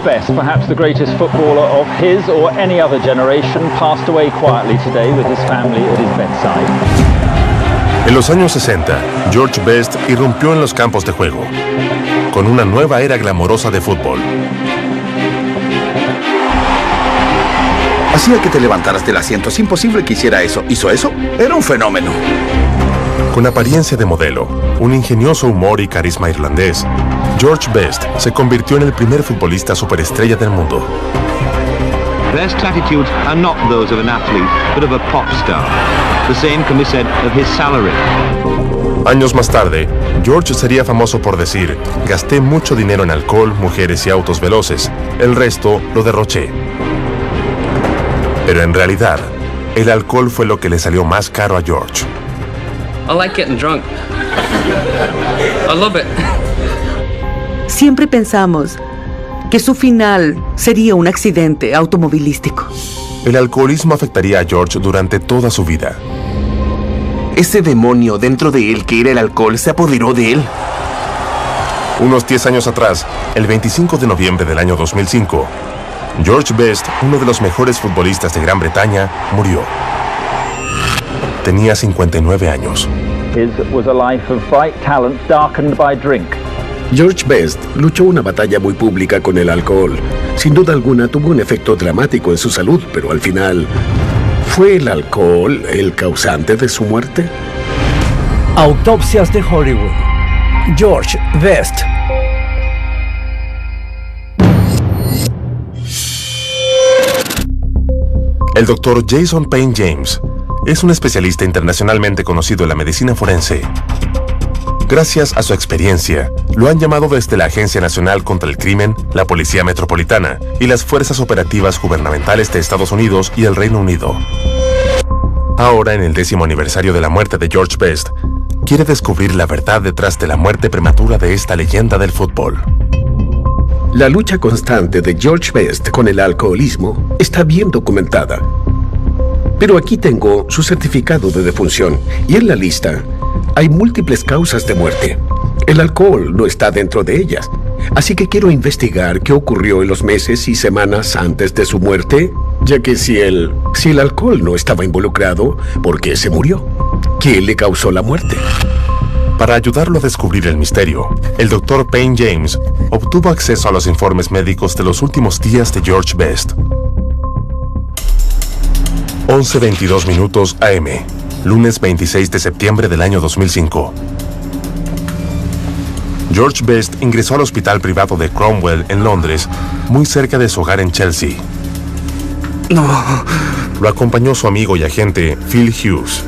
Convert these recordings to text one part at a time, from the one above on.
Best, perhaps the greatest footballer of his or any other generation, passed away quietly today with his family at his bedside. En los años 60, George Best irrumpió en los campos de juego, con una nueva era glamorosa de fútbol. Hacía que te levantaras del asiento. Es imposible que hiciera eso. ¿Hizo eso? Era un fenómeno. Con apariencia de modelo, un ingenioso humor y carisma irlandés, George Best se convirtió en el primer futbolista superestrella del mundo. Best attitudes are not those of an athlete, but of a pop star. The same can be said of his salary. Años más tarde, George sería famoso por decir: gasté mucho dinero en alcohol, mujeres y autos veloces. El resto lo derroché. Pero en realidad, el alcohol fue lo que le salió más caro a George. I like getting drunk. I love it. Siempre pensamos que su final sería un accidente automovilístico. El alcoholismo afectaría a George durante toda su vida. Ese demonio dentro de él que era el alcohol se apoderó de él. Unos 10 años atrás, el 25 de noviembre del año 2005, George Best, uno de los mejores futbolistas de Gran Bretaña, murió. Tenía 59 años. His was a life of bright talent darkened by drink. George Best luchó una batalla muy pública con el alcohol. Sin duda alguna tuvo un efecto dramático en su salud, pero al final, ¿fue el alcohol el causante de su muerte? Autopsias de Hollywood. George Best. El doctor Jason Payne James es un especialista internacionalmente conocido en la medicina forense. Gracias a su experiencia, lo han llamado desde la Agencia Nacional contra el Crimen, la Policía Metropolitana y las Fuerzas Operativas Gubernamentales de Estados Unidos y el Reino Unido. Ahora, en el 10º aniversario de la muerte de George Best, quiere descubrir la verdad detrás de la muerte prematura de esta leyenda del fútbol. La lucha constante de George Best con el alcoholismo está bien documentada. Pero aquí tengo su certificado de defunción y en la lista hay múltiples causas de muerte. El alcohol no está dentro de ellas, así que quiero investigar qué ocurrió en los meses y semanas antes de su muerte, ya que si el alcohol no estaba involucrado, ¿por qué se murió? ¿Qué le causó la muerte? Para ayudarlo a descubrir el misterio, el Dr. Payne James obtuvo acceso a los informes médicos de los últimos días de George Best. 11:22 minutos AM, lunes 26 de septiembre del año 2005. George Best ingresó al hospital privado de Cromwell en Londres, muy cerca de su hogar en Chelsea. No. Lo acompañó su amigo y agente Phil Hughes.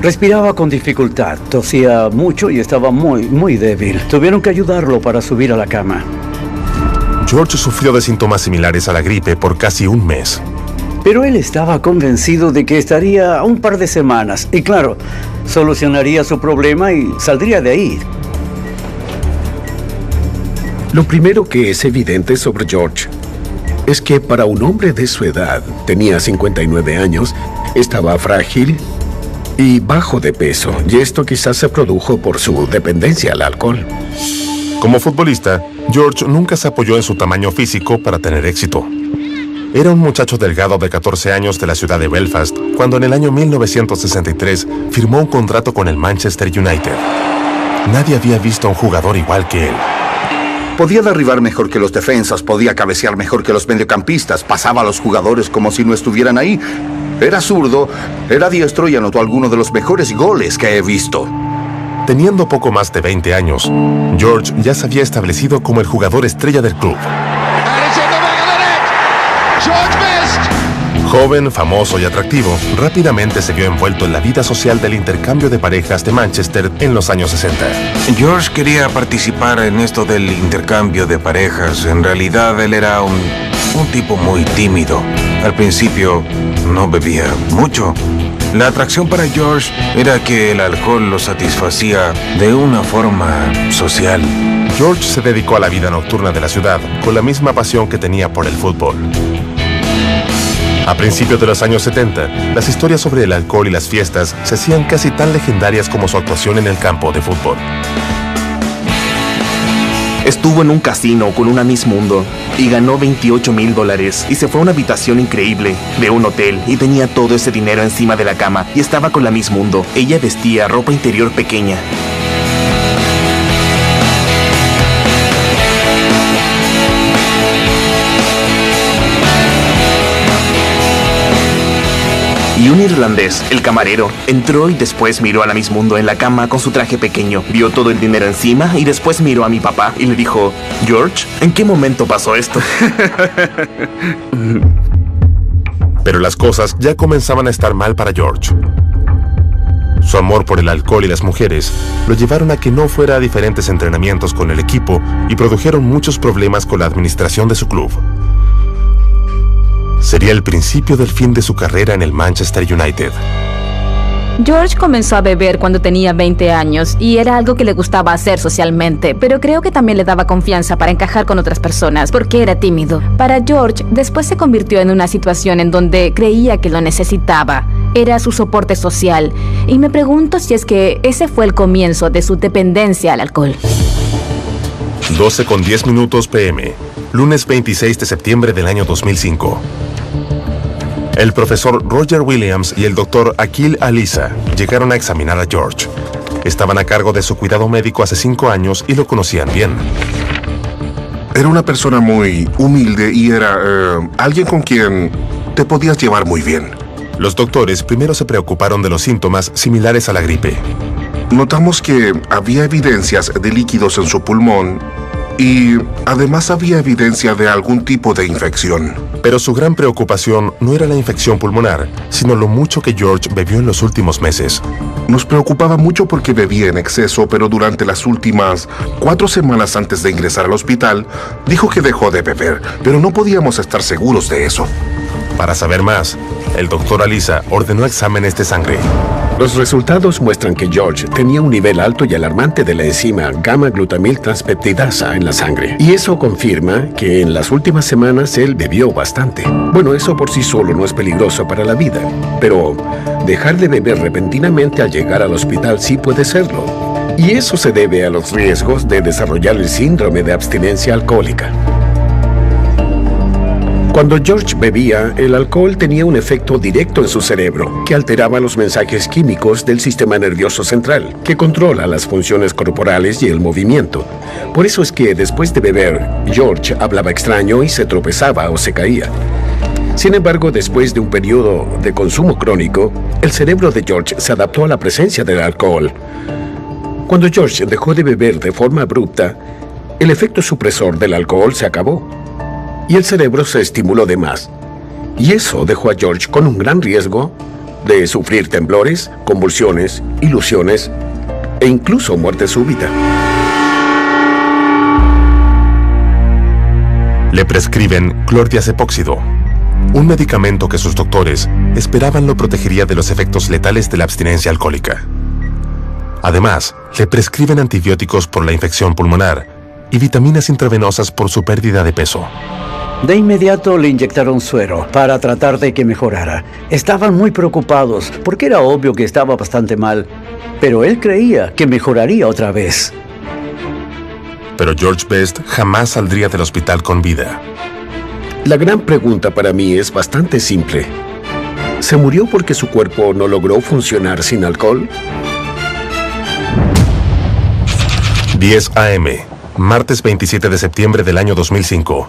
Respiraba con dificultad, tosía mucho y estaba muy débil. Tuvieron que ayudarlo para subir a la cama. George sufrió de síntomas similares a la gripe por casi un mes. Pero él estaba convencido de que estaría un par de semanas. Y claro, solucionaría su problema y saldría de ahí. Lo primero que es evidente sobre George es que para un hombre de su edad, tenía 59 años, estaba frágil y bajo de peso, y esto quizás se produjo por su dependencia al alcohol. Como futbolista, George nunca se apoyó en su tamaño físico para tener éxito. Era un muchacho delgado de 14 años de la ciudad de Belfast, cuando en el año 1963 firmó un contrato con el Manchester United. Nadie había visto a un jugador igual que él. Podía derribar mejor que los defensas, podía cabecear mejor que los mediocampistas, pasaba a los jugadores como si no estuvieran ahí. Era zurdo, era diestro y anotó algunos de los mejores goles que he visto. Teniendo poco más de 20 años, George ya se había establecido como el jugador estrella del club. Joven, famoso y atractivo, rápidamente se vio envuelto en la vida social del intercambio de parejas de Manchester en los años 60. George quería participar en esto del intercambio de parejas. En realidad, él era un tipo muy tímido. Al principio, no bebía mucho. La atracción para George era que el alcohol lo satisfacía de una forma social. George se dedicó a la vida nocturna de la ciudad con la misma pasión que tenía por el fútbol. A principios de los años 70, las historias sobre el alcohol y las fiestas se hacían casi tan legendarias como su actuación en el campo de fútbol. Estuvo en un casino con una Miss Mundo y ganó $28,000 y se fue a una habitación increíble de un hotel y tenía todo ese dinero encima de la cama y estaba con la Miss Mundo. Ella vestía ropa interior pequeña. Y un irlandés, el camarero, entró y después miró a la Miss Mundo en la cama con su traje pequeño. Vio todo el dinero encima y después miró a mi papá y le dijo, George, ¿en qué momento pasó esto? Pero las cosas ya comenzaban a estar mal para George. Su amor por el alcohol y las mujeres lo llevaron a que no fuera a diferentes entrenamientos con el equipo y produjeron muchos problemas con la administración de su club. Sería el principio del fin de su carrera en el Manchester United. George comenzó a beber cuando tenía 20 años y era algo que le gustaba hacer socialmente, pero creo que también le daba confianza para encajar con otras personas porque era tímido. Para George, después se convirtió en una situación en donde creía que lo necesitaba. Era su soporte social y me pregunto si es que ese fue el comienzo de su dependencia al alcohol. 12:10 p.m., lunes 26 de septiembre del año 2005. El profesor Roger Williams y el doctor Akil Alisa llegaron a examinar a George. Estaban a cargo de su cuidado médico hace 5 años y lo conocían bien. Era una persona muy humilde y era alguien con quien te podías llevar muy bien. Los doctores primero se preocuparon de los síntomas similares a la gripe. Notamos que había evidencias de líquidos en su pulmón y además había evidencia de algún tipo de infección. Pero su gran preocupación no era la infección pulmonar, sino lo mucho que George bebió en los últimos meses. Nos preocupaba mucho porque bebía en exceso, pero durante las últimas 4 semanas antes de ingresar al hospital, dijo que dejó de beber, pero no podíamos estar seguros de eso. Para saber más, el doctor Alisa ordenó exámenes de sangre. Los resultados muestran que George tenía un nivel alto y alarmante de la enzima gamma-glutamil-transpeptidasa en la sangre. Y eso confirma que en las últimas semanas él bebió bastante. Bueno, eso por sí solo no es peligroso para la vida, pero dejar de beber repentinamente al llegar al hospital sí puede serlo. Y eso se debe a los riesgos de desarrollar el síndrome de abstinencia alcohólica. Cuando George bebía, el alcohol tenía un efecto directo en su cerebro, que alteraba los mensajes químicos del sistema nervioso central, que controla las funciones corporales y el movimiento. Por eso es que después de beber, George hablaba extraño y se tropezaba o se caía. Sin embargo, después de un periodo de consumo crónico, el cerebro de George se adaptó a la presencia del alcohol. Cuando George dejó de beber de forma abrupta, el efecto supresor del alcohol se acabó y el cerebro se estimuló de más. Y eso dejó a George con un gran riesgo de sufrir temblores, convulsiones, ilusiones e incluso muerte súbita. Le prescriben clordiazepóxido, un medicamento que sus doctores esperaban lo protegería de los efectos letales de la abstinencia alcohólica. Además, le prescriben antibióticos por la infección pulmonar y vitaminas intravenosas por su pérdida de peso. De inmediato le inyectaron suero para tratar de que mejorara. Estaban muy preocupados porque era obvio que estaba bastante mal, pero él creía que mejoraría otra vez. Pero George Best jamás saldría del hospital con vida. La gran pregunta para mí es bastante simple. ¿Se murió porque su cuerpo no logró funcionar sin alcohol? 10 a.m., martes 27 de septiembre del año 2005.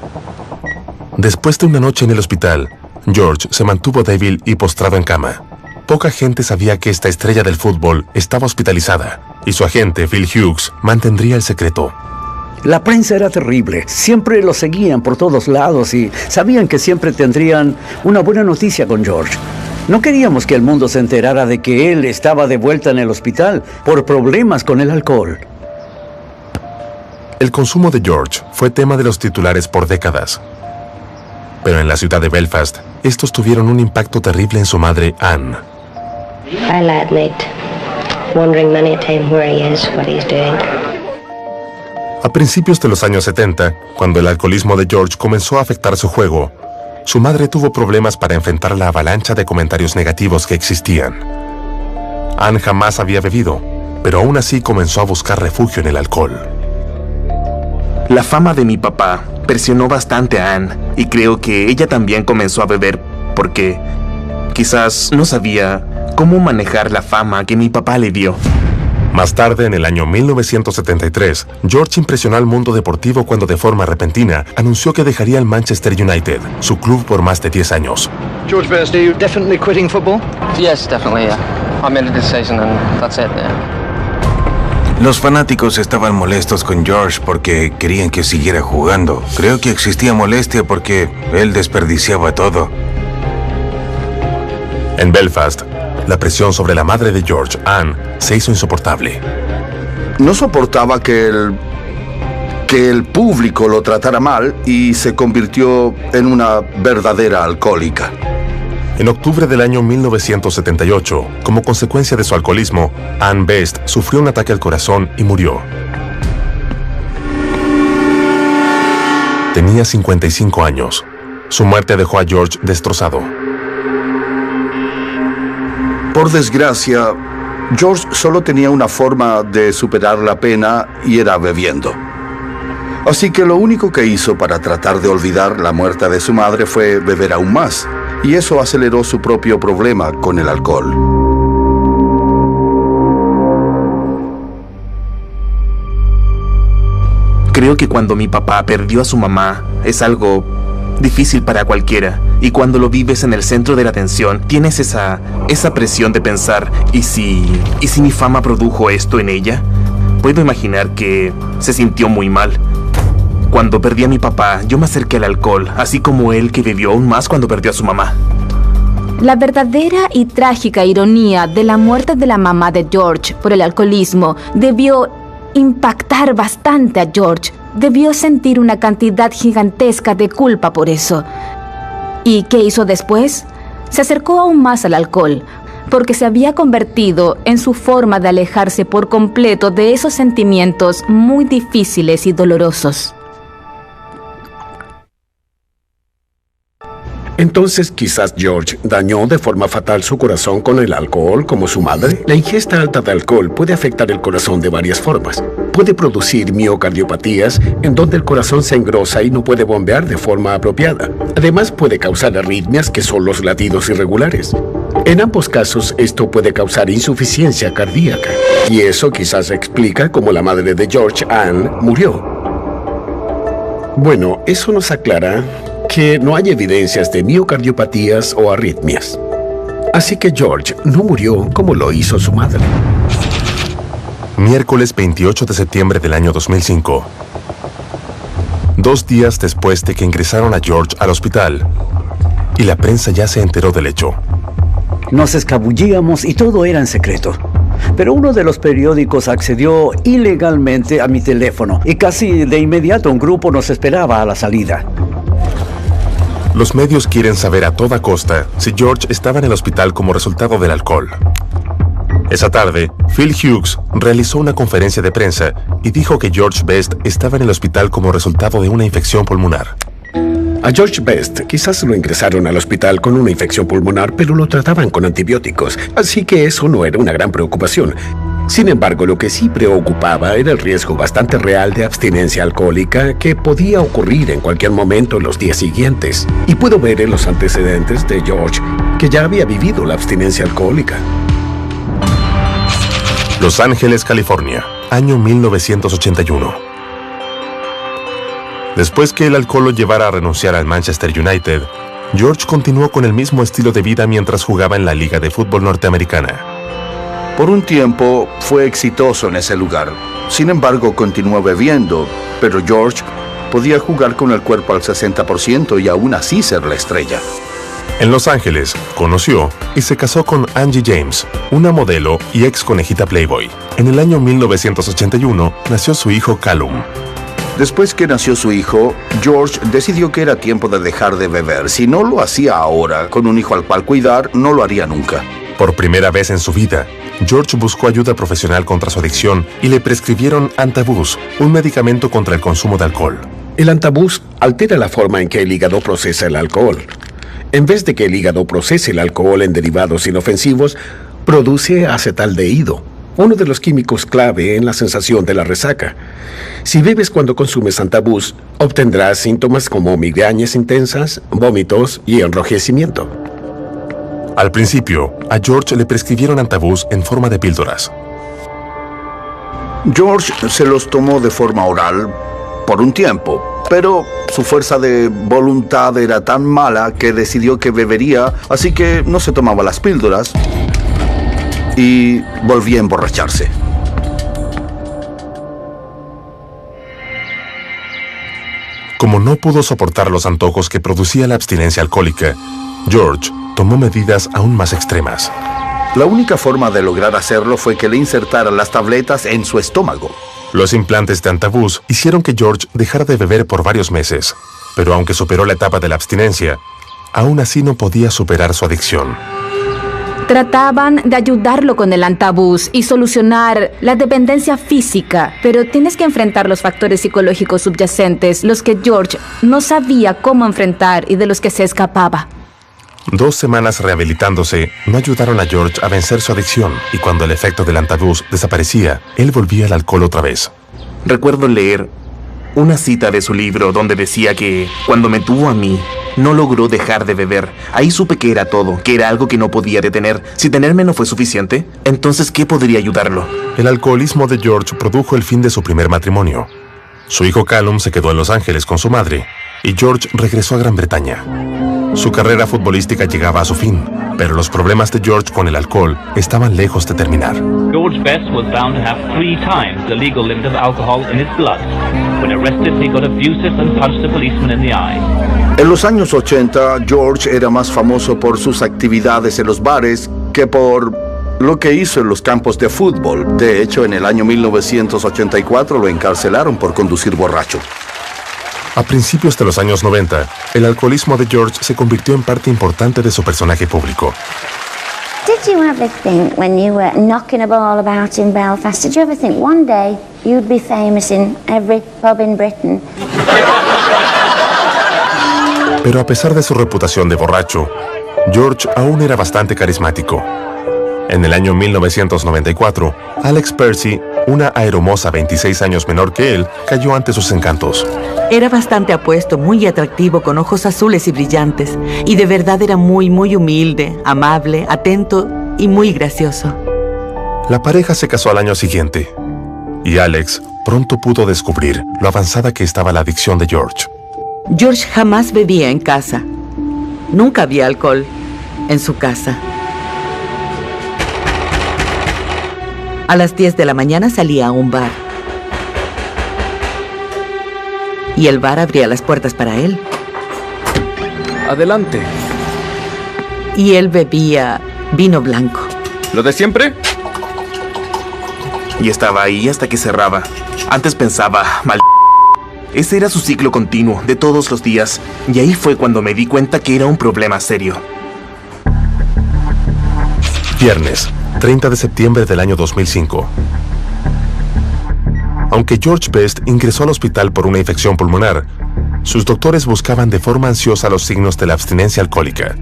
Después de una noche en el hospital, George se mantuvo débil y postrado en cama. Poca gente sabía que esta estrella del fútbol estaba hospitalizada, y su agente, Phil Hughes, mantendría el secreto. La prensa era terrible. Siempre lo seguían por todos lados y sabían que siempre tendrían una buena noticia con George. No queríamos que el mundo se enterara de que él estaba de vuelta en el hospital por problemas con el alcohol. El consumo de George fue tema de los titulares por décadas. Pero en la ciudad de Belfast, estos tuvieron un impacto terrible en su madre, Anne. I'll admit, wondering many a time where he is, what he's doing. A principios de los años 70, cuando el alcoholismo de George comenzó a afectar su juego, su madre tuvo problemas para enfrentar la avalancha de comentarios negativos que existían. Anne jamás había bebido, pero aún así comenzó a buscar refugio en el alcohol. La fama de mi papá presionó bastante a Ann y creo que ella también comenzó a beber porque quizás no sabía cómo manejar la fama que mi papá le dio. Más tarde, en el año 1973, George impresionó al mundo deportivo cuando de forma repentina anunció que dejaría el Manchester United, su club por más de 10 años. George Best, are you definitely quitting football? Yes, definitely, yeah. I made a decision and that's it, yeah. Los fanáticos estaban molestos con George porque querían que siguiera jugando. Creo que existía molestia porque él desperdiciaba todo. En Belfast, la presión sobre la madre de George, Ann, se hizo insoportable. No soportaba que el público lo tratara mal y se convirtió en una verdadera alcohólica. En octubre del año 1978, como consecuencia de su alcoholismo, Ann Best sufrió un ataque al corazón y murió. Tenía 55 años. Su muerte dejó a George destrozado. Por desgracia, George solo tenía una forma de superar la pena y era bebiendo. Así que lo único que hizo para tratar de olvidar la muerte de su madre fue beber aún más, y eso aceleró su propio problema con el alcohol. Creo que cuando mi papá perdió a su mamá es algo difícil para cualquiera. Y cuando lo vives en el centro de la atención, tienes esa presión de pensar, ¿y si mi fama produjo esto en ella? Puedo imaginar que se sintió muy mal. Cuando perdí a mi papá, yo me acerqué al alcohol, así como él, que bebió aún más cuando perdió a su mamá. La verdadera y trágica ironía de la muerte de la mamá de George por el alcoholismo debió impactar bastante a George. Debió sentir una cantidad gigantesca de culpa por eso. ¿Y qué hizo después? Se acercó aún más al alcohol, porque se había convertido en su forma de alejarse por completo de esos sentimientos muy difíciles y dolorosos. Entonces, quizás George dañó de forma fatal su corazón con el alcohol como su madre. La ingesta alta de alcohol puede afectar el corazón de varias formas. Puede producir miocardiopatías, en donde el corazón se engrosa y no puede bombear de forma apropiada. Además, puede causar arritmias, que son los latidos irregulares. En ambos casos, esto puede causar insuficiencia cardíaca. Y eso quizás explica cómo la madre de George, Ann, murió. Bueno, eso nos aclara que no hay evidencias de miocardiopatías o arritmias. Así que George no murió como lo hizo su madre. Miércoles 28 de septiembre del año 2005. 2 días después de que ingresaron a George al hospital, y la prensa ya se enteró del hecho. Nos escabullíamos y todo era en secreto. Pero uno de los periódicos accedió ilegalmente a mi teléfono y casi de inmediato un grupo nos esperaba a la salida. Los medios quieren saber a toda costa si George estaba en el hospital como resultado del alcohol. Esa tarde, Phil Hughes realizó una conferencia de prensa y dijo que George Best estaba en el hospital como resultado de una infección pulmonar. A George Best quizás lo ingresaron al hospital con una infección pulmonar, pero lo trataban con antibióticos, así que eso no era una gran preocupación. Sin embargo, lo que sí preocupaba era el riesgo bastante real de abstinencia alcohólica que podía ocurrir en cualquier momento en los días siguientes. Y puedo ver en los antecedentes de George que ya había vivido la abstinencia alcohólica. Los Ángeles, California, año 1981. Después que el alcohol lo llevara a renunciar al Manchester United, George continuó con el mismo estilo de vida mientras jugaba en la Liga de Fútbol Norteamericana. Por un tiempo fue exitoso en ese lugar. Sin embargo, continuó bebiendo, pero George podía jugar con el cuerpo al 60% y aún así ser la estrella. En Los Ángeles, conoció y se casó con Angie James, una modelo y ex conejita Playboy. En el año 1981 nació su hijo Callum. Después que nació su hijo, George decidió que era tiempo de dejar de beber. Si no lo hacía ahora, con un hijo al cual cuidar, no lo haría nunca. Por primera vez en su vida, George buscó ayuda profesional contra su adicción y le prescribieron Antabus, un medicamento contra el consumo de alcohol. El Antabus altera la forma en que el hígado procesa el alcohol. En vez de que el hígado procese el alcohol en derivados inofensivos, produce acetaldehído. uno de los químicos clave en la sensación de la resaca. Si bebes cuando consumes Antabús, obtendrás síntomas como migrañas intensas, vómitos y enrojecimiento. Al principio, a George le prescribieron Antabús en forma de píldoras. George se los tomó de forma oral por un tiempo, pero su fuerza de voluntad era tan mala que decidió que bebería, así que no se tomaba las píldoras y volvía a emborracharse. Como no pudo soportar los antojos que producía la abstinencia alcohólica, George tomó medidas aún más extremas. La única forma de lograr hacerlo fue que le insertaran las tabletas en su estómago. Los implantes de Antabús hicieron que George dejara de beber por varios meses, pero aunque superó la etapa de la abstinencia, aún así no podía superar su adicción. Trataban de ayudarlo con el Antabús y solucionar la dependencia física, pero tienes que enfrentar los factores psicológicos subyacentes, los que George no sabía cómo enfrentar y de los que se escapaba. 2 semanas rehabilitándose no ayudaron a George a vencer su adicción, y cuando el efecto del Antabús desaparecía, él volvía al alcohol otra vez. Recuerdo leer una cita de su libro donde decía que cuando me tuvo a mí, no logró dejar de beber. Ahí supe que era todo, que era algo que no podía detener. Si tenerme no fue suficiente, entonces ¿qué podría ayudarlo? El alcoholismo de George produjo el fin de su primer matrimonio. Su hijo Callum se quedó en Los Ángeles con su madre, y George regresó a Gran Bretaña. Su carrera futbolística llegaba a su fin, pero los problemas de George con el alcohol estaban lejos de terminar. George Best was found to have 3 times the legal limit of alcohol in his blood. When arrested, he got abusive and punched a policeman in the eye. En los años 80, George era más famoso por sus actividades en los bares que por lo que hizo en los campos de fútbol. De hecho, en el año 1984 lo encarcelaron por conducir borracho. A principios de los años 90, el alcoholismo de George se convirtió en parte importante de su personaje público. Did you ever think when you were knocking a ball about in Belfast, did you ever think one day you'd be famous in every pub in Britain? Pero a pesar de su reputación de borracho, George aún era bastante carismático. En el año 1994, Alex Percy, una aeromoza 26 años menor que él, cayó ante sus encantos. Era bastante apuesto, muy atractivo, con ojos azules y brillantes. Y de verdad era muy humilde, amable, atento y muy gracioso. La pareja se casó al año siguiente, y Alex pronto pudo descubrir lo avanzada que estaba la adicción de George. George jamás bebía en casa. Nunca había alcohol en su casa. A las 10 de la mañana salía a un bar. Y el bar abría las puertas para él. Adelante. Y él bebía vino blanco. ¿Lo de siempre? Y estaba ahí hasta que cerraba. Antes pensaba, ese era su ciclo continuo, de todos los días. Y ahí fue cuando me di cuenta que era un problema serio. Viernes, 30 de septiembre del año 2005. Aunque George Best ingresó al hospital por una infección pulmonar, sus doctores buscaban de forma ansiosa los signos de la abstinencia alcohólica.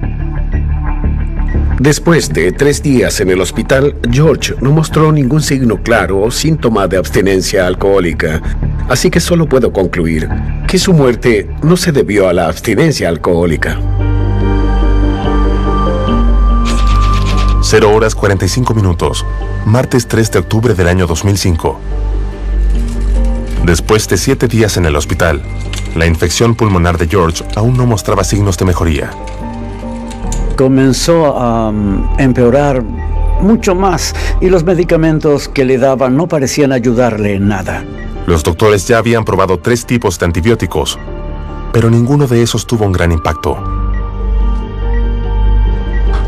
Después de 3 días en el hospital, George no mostró ningún signo claro o síntoma de abstinencia alcohólica, así que solo puedo concluir que su muerte no se debió a la abstinencia alcohólica. 0 horas 45 minutos, martes 3 de octubre del año 2005. Después de 7 días en el hospital, la infección pulmonar de George aún no mostraba signos de mejoría. Comenzó a empeorar mucho más y los medicamentos que le daban no parecían ayudarle en nada. Los doctores ya habían probado 3 tipos de antibióticos, pero ninguno de esos tuvo un gran impacto.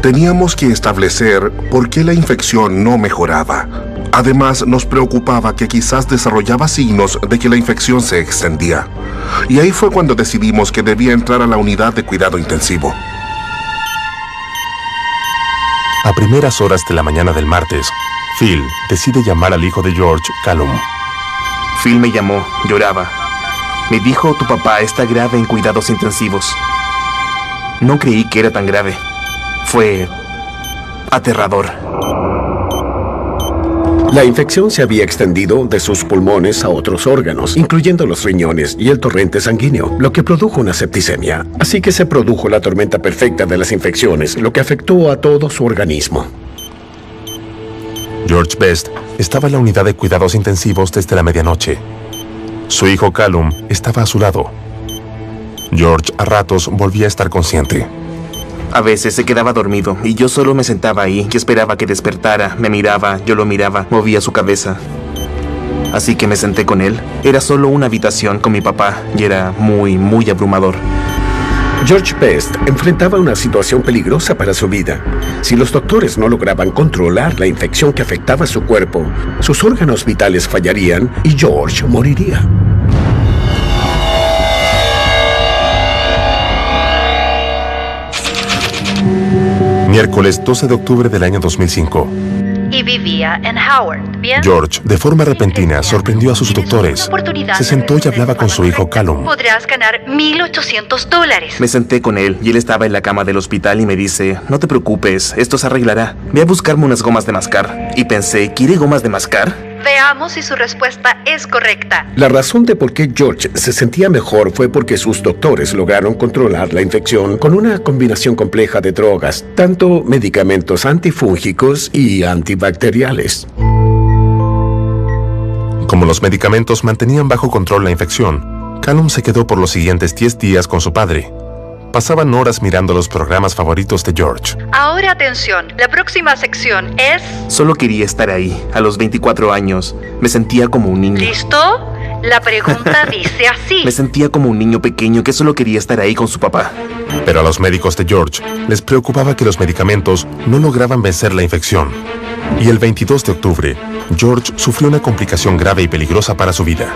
Teníamos que establecer por qué la infección no mejoraba. Además, nos preocupaba que quizás desarrollaba signos de que la infección se extendía. Y ahí fue cuando decidimos que debía entrar a la unidad de cuidado intensivo. A primeras horas de la mañana del martes, Phil decide llamar al hijo de George, Callum. Phil me llamó, lloraba. Me dijo, tu papá está grave en cuidados intensivos. No creí que era tan grave. Fue aterrador. La infección se había extendido de sus pulmones a otros órganos, incluyendo los riñones y el torrente sanguíneo, lo que produjo una septicemia. Así que se produjo la tormenta perfecta de las infecciones, lo que afectó a todo su organismo. George Best estaba en la unidad de cuidados intensivos desde la medianoche. Su hijo Callum estaba a su lado. George a ratos volvía a estar consciente. A veces se quedaba dormido y yo solo me sentaba ahí y esperaba que despertara. Me miraba, yo lo miraba, movía su cabeza. Así que me senté con él. Era solo una habitación con mi papá y era muy, muy abrumador. George Best enfrentaba una situación peligrosa para su vida. Si los doctores no lograban controlar la infección que afectaba su cuerpo, sus órganos vitales fallarían y George moriría. Miércoles 12 de octubre del año 2005. Y vivía en Howard, ¿bien? George, de forma repentina, sorprendió a sus doctores. Se sentó y hablaba con su hijo Callum. Podrás ganar $1,800. Me senté con él y él estaba en la cama del hospital y me dice, no te preocupes, esto se arreglará. Ve a buscarme unas gomas de mascar. Y pensé, ¿quiere gomas de mascar? Veamos si su respuesta es correcta. La razón de por qué George se sentía mejor fue porque sus doctores lograron controlar la infección con una combinación compleja de drogas, tanto medicamentos antifúngicos y antibacteriales. Como los medicamentos mantenían bajo control la infección, Callum se quedó por los siguientes 10 días con su padre. Pasaban horas mirando los programas favoritos de George. Ahora atención, la próxima sección es... Solo quería estar ahí. A los 24 años me sentía como un niño. ¿Listo? La pregunta dice así. Me sentía como un niño pequeño que solo quería estar ahí con su papá. Pero a los médicos de George les preocupaba que los medicamentos no lograban vencer la infección. Y el 22 de octubre, George sufrió una complicación grave y peligrosa para su vida.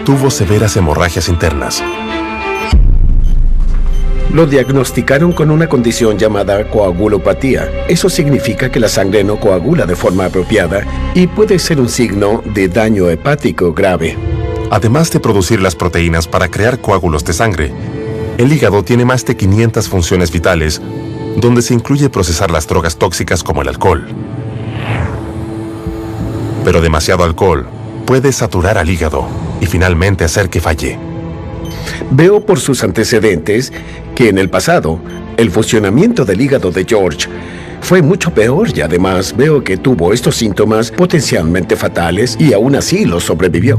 Tuvo severas hemorragias internas. Lo diagnosticaron con una condición llamada coagulopatía. Eso significa que la sangre no coagula de forma apropiada y puede ser un signo de daño hepático grave. Además de producir las proteínas para crear coágulos de sangre, el hígado tiene más de 500 funciones vitales, donde se incluye procesar las drogas tóxicas como el alcohol. Pero demasiado alcohol puede saturar al hígado y finalmente hacer que falle. Veo por sus antecedentes que en el pasado, el funcionamiento del hígado de George fue mucho peor y además veo que tuvo estos síntomas potencialmente fatales y aún así los sobrevivió.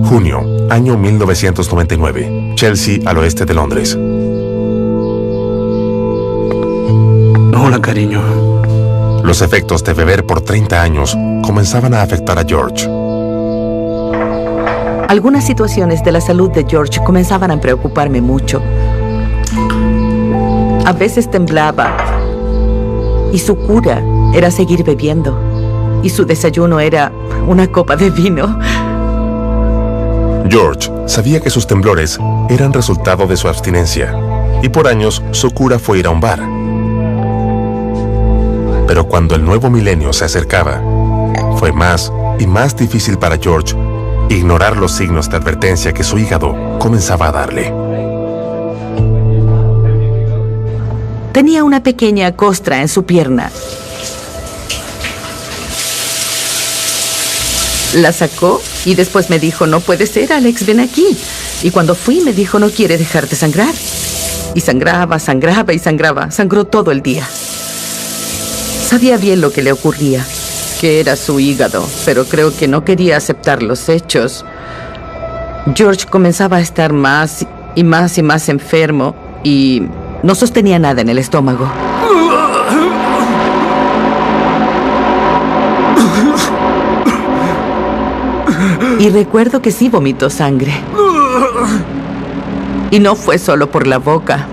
Junio, año 1999, Chelsea, al oeste de Londres. Hola, cariño. Los efectos de beber por 30 años comenzaban a afectar a George. Algunas situaciones de la salud de George comenzaban a preocuparme mucho. A veces temblaba y su cura era seguir bebiendo y su desayuno era una copa de vino. George sabía que sus temblores eran resultado de su abstinencia y por años su cura fue ir a un bar. Pero cuando el nuevo milenio se acercaba, fue más y más difícil para George ignorar los signos de advertencia que su hígado comenzaba a darle. Tenía una pequeña costra en su pierna. La sacó y después me dijo, no puede ser, Alex, ven aquí. Y cuando fui me dijo, no quiere dejar de sangrar. Y sangraba, sangraba y sangraba. Sangró todo el día. Sabía bien lo que le ocurría, que era su hígado, pero creo que no quería aceptar los hechos. George comenzaba a estar más y más y más enfermo y no sostenía nada en el estómago. Y recuerdo que sí vomitó sangre. Y no fue solo por la boca.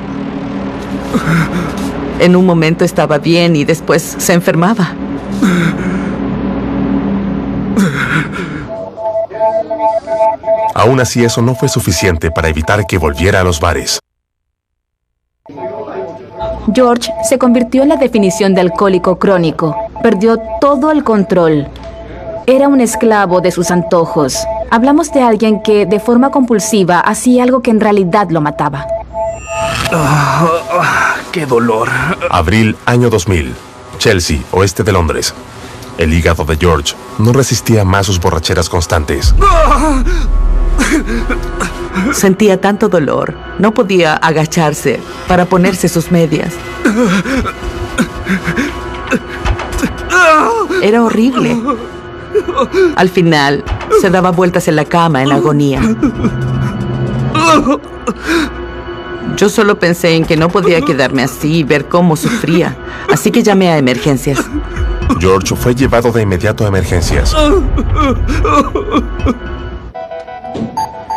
En un momento estaba bien y después se enfermaba. Aún así, eso no fue suficiente para evitar que volviera a los bares. George se convirtió en la definición de alcohólico crónico. Perdió todo el control. Era un esclavo de sus antojos. Hablamos de alguien que, de forma compulsiva, hacía algo que en realidad lo mataba. ¡Qué dolor! Abril, año 2000. Chelsea, oeste de Londres. El hígado de George no resistía más sus borracheras constantes. Sentía tanto dolor. No podía agacharse para ponerse sus medias. Era horrible. Al final, se daba vueltas en la cama en agonía. Yo solo pensé en que no podía quedarme así y ver cómo sufría. Así que llamé a emergencias. George fue llevado de inmediato a emergencias.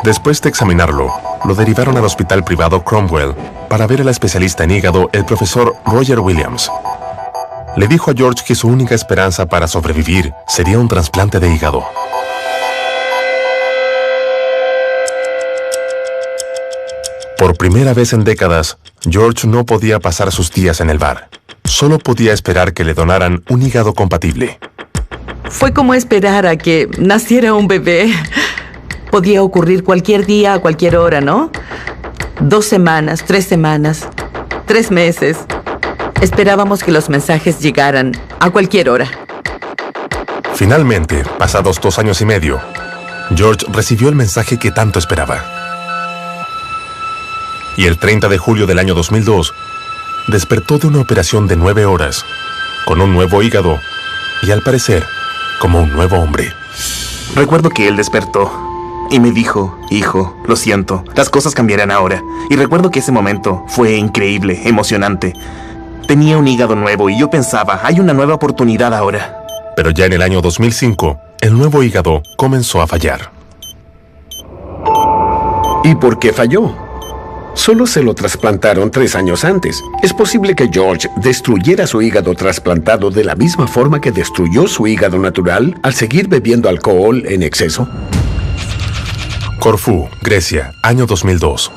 Después de examinarlo, lo derivaron al hospital privado Cromwell para ver al especialista en hígado, el profesor Roger Williams. Le dijo a George que su única esperanza para sobrevivir sería un trasplante de hígado. Por primera vez en décadas, George no podía pasar sus días en el bar. Solo podía esperar que le donaran un hígado compatible. Fue como esperar a que naciera un bebé. Podía ocurrir cualquier día, a cualquier hora, ¿no? 2 semanas, 3 semanas, 3 meses. Esperábamos que los mensajes llegaran a cualquier hora. Finalmente, pasados 2 años y medio, George recibió el mensaje que tanto esperaba. Y el 30 de julio del año 2002, despertó de una operación de 9 horas, con un nuevo hígado y, al parecer, como un nuevo hombre. Recuerdo que él despertó y me dijo: hijo, lo siento, las cosas cambiarán ahora. Y recuerdo que ese momento fue increíble, emocionante. Tenía un hígado nuevo y yo pensaba, hay una nueva oportunidad ahora. Pero ya en el año 2005, el nuevo hígado comenzó a fallar. ¿Y por qué falló? Solo se lo trasplantaron 3 años antes. ¿Es posible que George destruyera su hígado trasplantado de la misma forma que destruyó su hígado natural al seguir bebiendo alcohol en exceso? Corfú, Grecia, año 2002.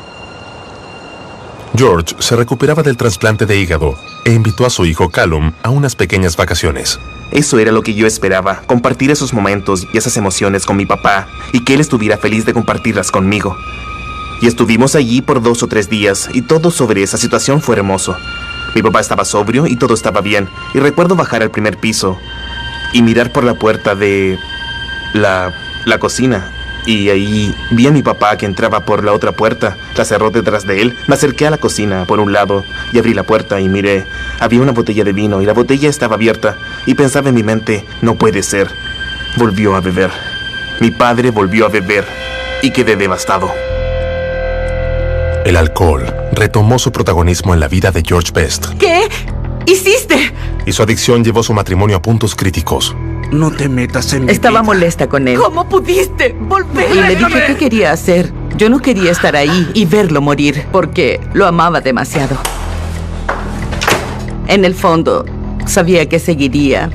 George se recuperaba del trasplante de hígado e invitó a su hijo Callum a unas pequeñas vacaciones. Eso era lo que yo esperaba, compartir esos momentos y esas emociones con mi papá y que él estuviera feliz de compartirlas conmigo. Y estuvimos allí por 2 o 3 días y todo sobre esa situación fue hermoso. Mi papá estaba sobrio y todo estaba bien. Y recuerdo bajar al primer piso y mirar por la puerta de la cocina. Y ahí vi a mi papá que entraba por la otra puerta. La cerró detrás de él. Me acerqué a la cocina por un lado y abrí la puerta y miré. Había una botella de vino y la botella estaba abierta. Y pensaba en mi mente, no puede ser. Volvió a beber. Mi padre volvió a beber y quedé devastado. El alcohol retomó su protagonismo en la vida de George Best. ¿Qué hiciste? Y su adicción llevó su matrimonio a puntos críticos. No te metas en mi Estaba vida. molesta con él. ¿Cómo pudiste volver? Y le dije qué quería hacer. Yo no quería estar ahí y verlo morir, porque lo amaba demasiado. En el fondo, sabía que seguiría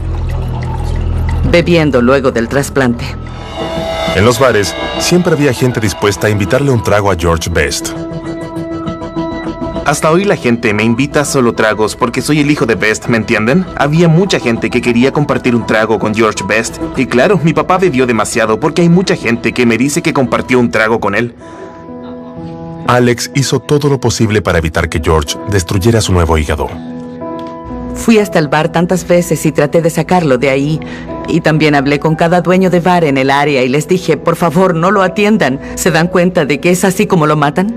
bebiendo luego del trasplante. En los bares, siempre había gente dispuesta a invitarle un trago a George Best. Hasta hoy la gente me invita a solo tragos porque soy el hijo de Best, ¿me entienden? Había mucha gente que quería compartir un trago con George Best. Y claro, mi papá bebió demasiado porque hay mucha gente que me dice que compartió un trago con él. Alex hizo todo lo posible para evitar que George destruyera su nuevo hígado. Fui hasta el bar tantas veces y traté de sacarlo de ahí. Y también hablé con cada dueño de bar en el área y les dije, por favor, no lo atiendan. ¿Se dan cuenta de que es así como lo matan?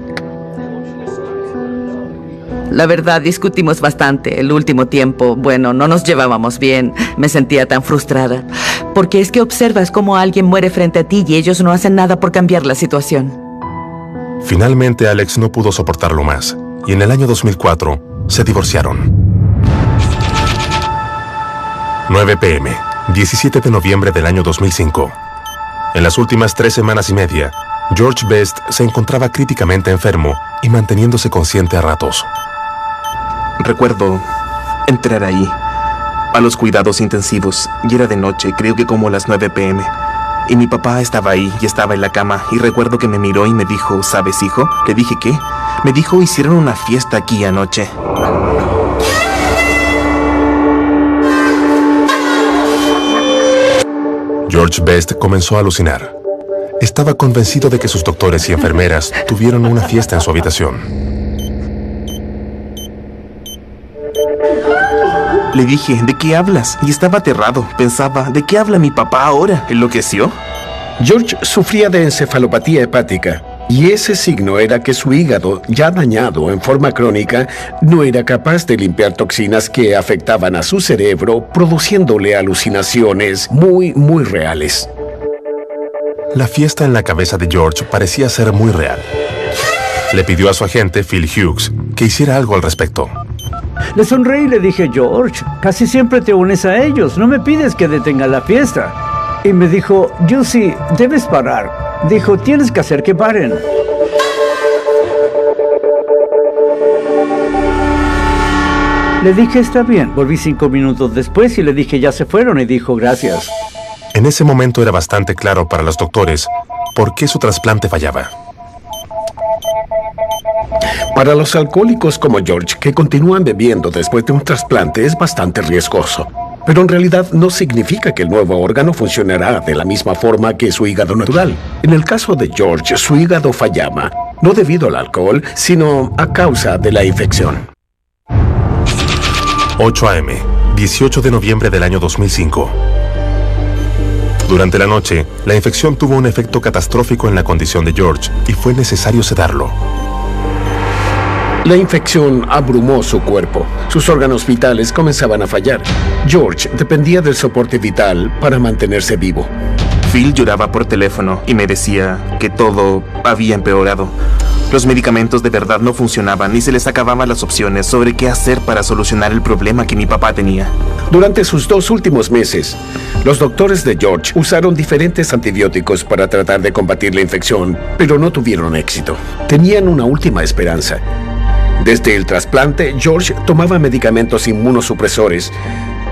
La verdad, discutimos bastante el último tiempo. Bueno, no nos llevábamos bien. Me sentía tan frustrada. Porque es que observas cómo alguien muere frente a ti y ellos no hacen nada por cambiar la situación. Finalmente, Alex no pudo soportarlo más. Y en el año 2004, se divorciaron. 9 p.m., 17 de noviembre del año 2005. En las últimas 3 semanas y media, George Best se encontraba críticamente enfermo y manteniéndose consciente a ratos. Recuerdo entrar ahí, a los cuidados intensivos, y era de noche, creo que como las 9 p.m. Y mi papá estaba ahí y estaba en la cama, y recuerdo que me miró y me dijo, ¿sabes, hijo? Le dije, ¿qué? Me dijo, hicieron una fiesta aquí anoche. George Best comenzó a alucinar. Estaba convencido de que sus doctores y enfermeras tuvieron una fiesta en su habitación. Le dije, ¿de qué hablas? Y estaba aterrado. Pensaba, ¿de qué habla mi papá ahora? ¿Enloqueció? George sufría de encefalopatía hepática, y ese signo era que su hígado, ya dañado en forma crónica, no era capaz de limpiar toxinas que afectaban a su cerebro, produciéndole alucinaciones muy reales. La fiesta en la cabeza de George parecía ser muy real. Le pidió a su agente, Phil Hughes, que hiciera algo al respecto. Le sonreí y le dije, George, casi siempre te unes a ellos, no me pides que detenga la fiesta. Y me dijo, Juicy, debes parar. Dijo, tienes que hacer que paren. Le dije, está bien. Volví 5 minutos después y le dije, ya se fueron, y dijo, gracias. En ese momento era bastante claro para los doctores por qué su trasplante fallaba. Para los alcohólicos como George, que continúan bebiendo después de un trasplante, es bastante riesgoso. Pero en realidad no significa que el nuevo órgano funcionará de la misma forma que su hígado natural. En el caso de George, su hígado fallaba, no debido al alcohol, sino a causa de la infección. 8 a.m., 18 de noviembre del año 2005. Durante la noche, la infección tuvo un efecto catastrófico en la condición de George y fue necesario sedarlo. La infección abrumó su cuerpo. Sus órganos vitales comenzaban a fallar. George dependía del soporte vital para mantenerse vivo. Phil lloraba por teléfono y me decía que todo había empeorado. Los medicamentos de verdad no funcionaban y se les acababan las opciones sobre qué hacer para solucionar el problema que mi papá tenía. Durante sus 2 últimos meses, los doctores de George usaron diferentes antibióticos para tratar de combatir la infección, pero no tuvieron éxito. Tenían una última esperanza. Desde el trasplante, George tomaba medicamentos inmunosupresores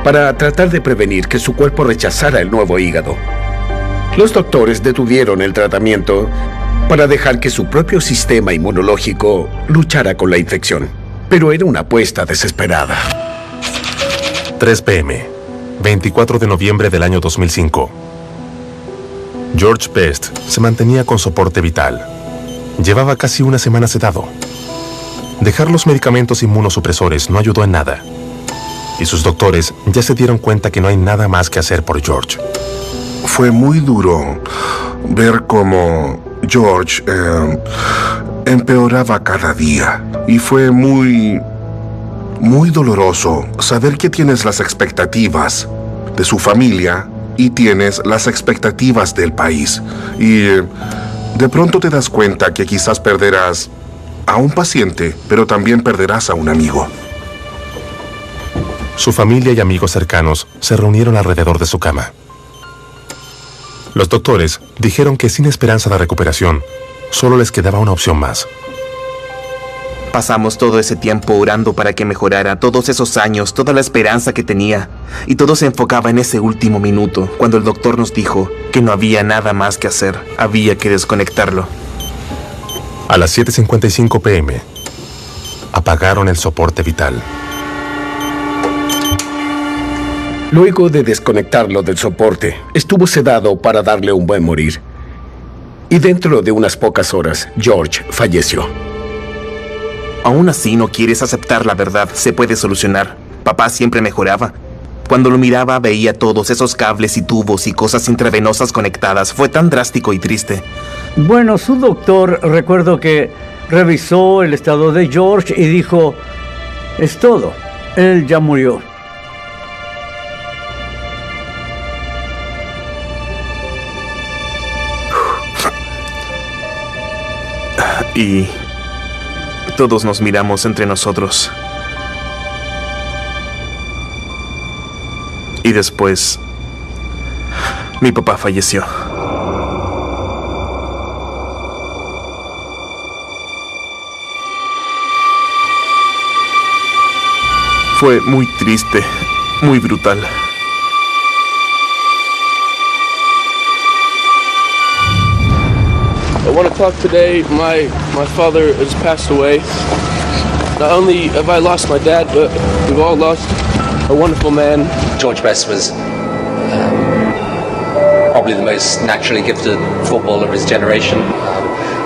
para tratar de prevenir que su cuerpo rechazara el nuevo hígado. Los doctores detuvieron el tratamiento para dejar que su propio sistema inmunológico luchara con la infección. Pero era una apuesta desesperada. 3 p.m., 24 de noviembre del año 2005. George Best se mantenía con soporte vital. Llevaba casi una semana sedado. Dejar los medicamentos inmunosupresores no ayudó en nada. Y sus doctores ya se dieron cuenta que no hay nada más que hacer por George. Fue muy duro ver cómo George empeoraba cada día. Y fue muy doloroso saber que tienes las expectativas de su familia y tienes las expectativas del país. Y de pronto te das cuenta que quizás perderás a un paciente, pero también perderás a un amigo. Su familia y amigos cercanos se reunieron alrededor de su cama. Los doctores dijeron que sin esperanza de recuperación, solo les quedaba una opción más. Pasamos todo ese tiempo orando para que mejorara, todos esos años, toda la esperanza que tenía. Y todo se enfocaba en ese último minuto, cuando el doctor nos dijo que no había nada más que hacer, había que desconectarlo. A las 7:55 p.m., apagaron el soporte vital. Luego de desconectarlo del soporte, estuvo sedado para darle un buen morir. Y dentro de unas pocas horas, George falleció. Aún así no quieres aceptar la verdad, se puede solucionar. Papá siempre mejoraba. Cuando lo miraba veía todos esos cables y tubos y cosas intravenosas conectadas. Fue tan drástico y triste. Bueno, su doctor, recuerdo que revisó el estado de George y dijo, es todo, él ya murió. Y todos nos miramos entre nosotros. Y después, mi papá falleció. Fue muy triste, muy brutal. At 1 o'clock today, my father has passed away. Not only have I lost my dad, but we've all lost a wonderful man. George Best was probably the most naturally gifted footballer of his generation.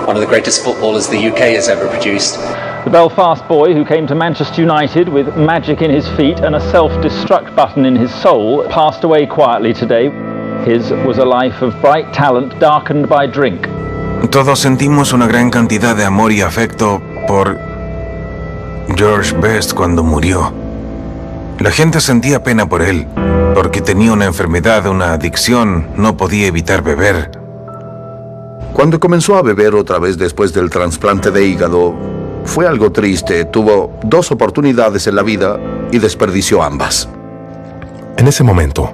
One of the greatest footballers the UK has ever produced. The Belfast boy who came to Manchester United with magic in his feet and a self-destruct button in his soul passed away quietly today. His was a life of bright talent darkened by drink. Todos sentimos una gran cantidad de amor y afecto por George Best cuando murió. La gente sentía pena por él, porque tenía una enfermedad, una adicción, no podía evitar beber. Cuando comenzó a beber otra vez después del trasplante de hígado, fue algo triste. Tuvo 2 oportunidades en la vida y desperdició ambas. En ese momento,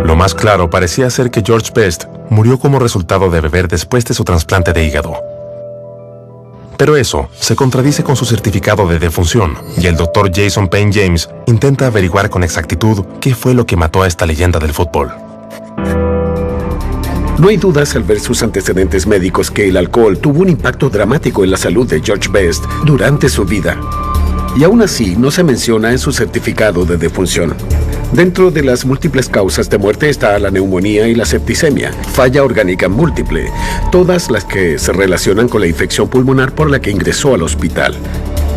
lo más claro parecía ser que George Best murió como resultado de beber después de su trasplante de hígado. Pero eso se contradice con su certificado de defunción, y el Dr. Jason Payne James intenta averiguar con exactitud qué fue lo que mató a esta leyenda del fútbol. No hay dudas al ver sus antecedentes médicos que el alcohol tuvo un impacto dramático en la salud de George Best durante su vida. Y aún así no se menciona en su certificado de defunción. Dentro de las múltiples causas de muerte está la neumonía y la septicemia, falla orgánica múltiple, todas las que se relacionan con la infección pulmonar por la que ingresó al hospital.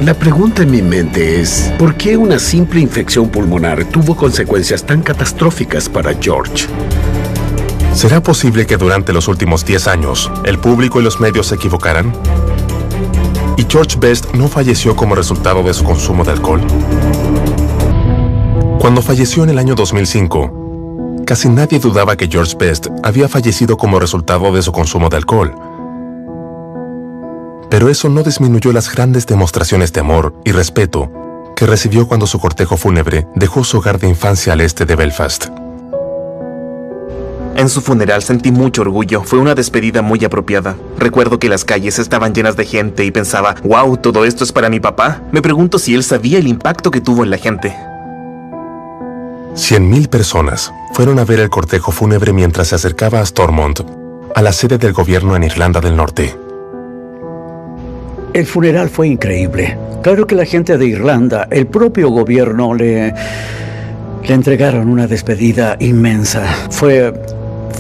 La pregunta en mi mente es, ¿por qué una simple infección pulmonar tuvo consecuencias tan catastróficas para George? ¿Será posible que durante los últimos 10 años el público y los medios se equivocaran? ¿Y George Best no falleció como resultado de su consumo de alcohol? Cuando falleció en el año 2005, casi nadie dudaba que George Best había fallecido como resultado de su consumo de alcohol. Pero eso no disminuyó las grandes demostraciones de amor y respeto que recibió cuando su cortejo fúnebre dejó su hogar de infancia al este de Belfast. En su funeral sentí mucho orgullo. Fue una despedida muy apropiada. Recuerdo que las calles estaban llenas de gente y pensaba, wow, ¿todo esto es para mi papá? Me pregunto si él sabía el impacto que tuvo en la gente. 100,000 personas fueron a ver el cortejo fúnebre mientras se acercaba a Stormont, a la sede del gobierno en Irlanda del Norte. El funeral fue increíble. Claro que la gente de Irlanda, el propio gobierno, le entregaron una despedida inmensa. Fue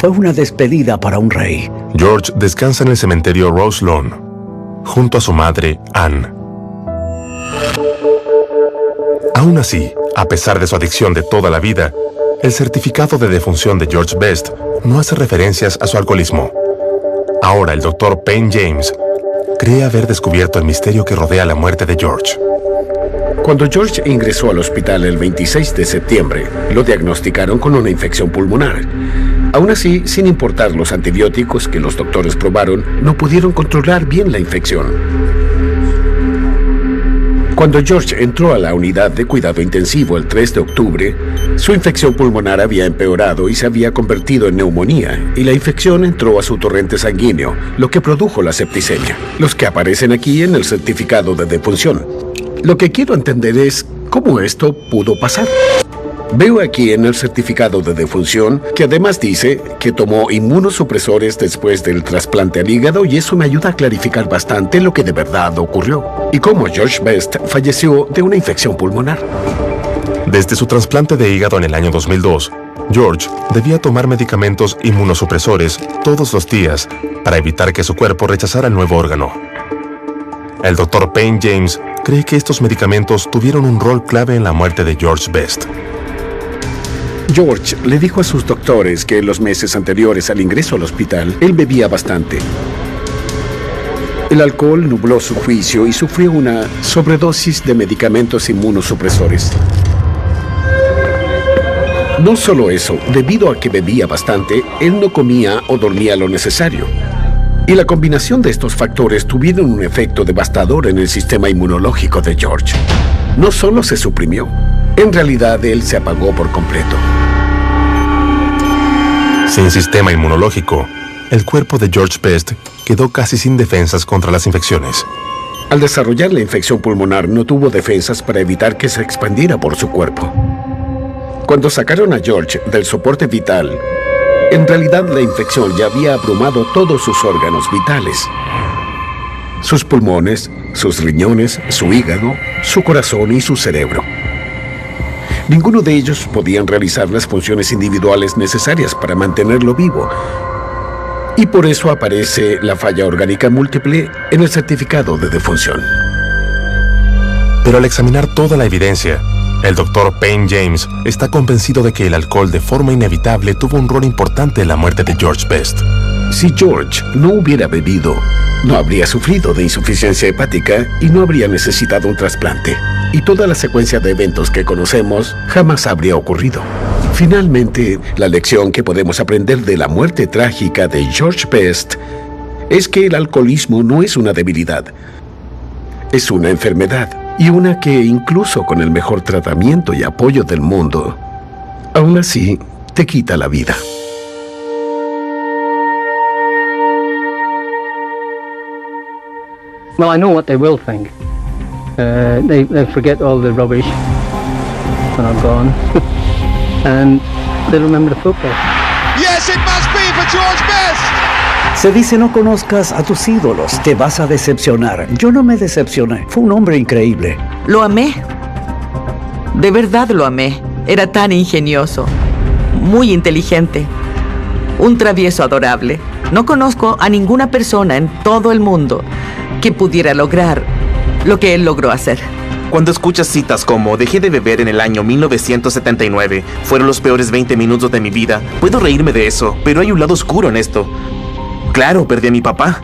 una despedida para un rey. George descansa en el cementerio Rose Lawn, junto a su madre, Anne. Aún así, a pesar de su adicción de toda la vida, el certificado de defunción de George Best no hace referencias a su alcoholismo. Ahora el Dr. Payne James cree haber descubierto el misterio que rodea la muerte de George. Cuando George ingresó al hospital el 26 de septiembre, lo diagnosticaron con una infección pulmonar. Aún así, sin importar los antibióticos que los doctores probaron, no pudieron controlar bien la infección. Cuando George entró a la unidad de cuidado intensivo el 3 de octubre, su infección pulmonar había empeorado y se había convertido en neumonía, y la infección entró a su torrente sanguíneo, lo que produjo la septicemia, los que aparecen aquí en el certificado de defunción. Lo que quiero entender es cómo esto pudo pasar. Veo aquí en el certificado de defunción que además dice que tomó inmunosupresores después del trasplante al hígado, y eso me ayuda a clarificar bastante lo que de verdad ocurrió y cómo George Best falleció de una infección pulmonar. Desde su trasplante de hígado en el año 2002, George debía tomar medicamentos inmunosupresores todos los días para evitar que su cuerpo rechazara el nuevo órgano. El Dr. Payne James cree que estos medicamentos tuvieron un rol clave en la muerte de George Best. George le dijo a sus doctores que en los meses anteriores al ingreso al hospital, él bebía bastante. El alcohol nubló su juicio y sufrió una sobredosis de medicamentos inmunosupresores. No solo eso, debido a que bebía bastante, él no comía o dormía lo necesario. Y la combinación de estos factores tuvieron un efecto devastador en el sistema inmunológico de George. No solo se suprimió, en realidad él se apagó por completo. Sin sistema inmunológico, el cuerpo de George Best quedó casi sin defensas contra las infecciones. Al desarrollar la infección pulmonar, no tuvo defensas para evitar que se expandiera por su cuerpo. Cuando sacaron a George del soporte vital, en realidad la infección ya había abrumado todos sus órganos vitales. Sus pulmones, sus riñones, su hígado, su corazón y su cerebro. Ninguno de ellos podían realizar las funciones individuales necesarias para mantenerlo vivo. Y por eso aparece la falla orgánica múltiple en el certificado de defunción. Pero al examinar toda la evidencia, el Dr. Payne James está convencido de que el alcohol de forma inevitable tuvo un rol importante en la muerte de George Best. Si George no hubiera bebido, no habría sufrido de insuficiencia hepática y no habría necesitado un trasplante. Y toda la secuencia de eventos que conocemos jamás habría ocurrido. Finalmente, la lección que podemos aprender de la muerte trágica de George Best es que el alcoholismo no es una debilidad, es una enfermedad, y una que incluso con el mejor tratamiento y apoyo del mundo, aún así te quita la vida. Well, I know what they will think. They forget all the rubbish when I'm gone, and they'll remember the football. Yes, it must be for George Best. Se dice no conozcas a tus ídolos, te vas a decepcionar. Yo no me decepcioné, fue un hombre increíble. Lo amé. De verdad lo amé. Era tan ingenioso, muy inteligente, un travieso adorable. No conozco a ninguna persona en todo el mundo que pudiera lograr lo que él logró hacer. Cuando escuchas citas como dejé de beber en el año 1979, fueron los peores 20 minutos de mi vida, puedo reírme de eso, pero hay un lado oscuro en esto. Claro, perdí a mi papá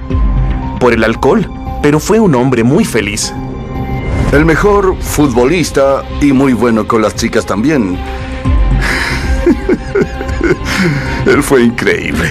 por el alcohol, pero fue un hombre muy feliz. El mejor futbolista y muy bueno con las chicas también. Él fue increíble.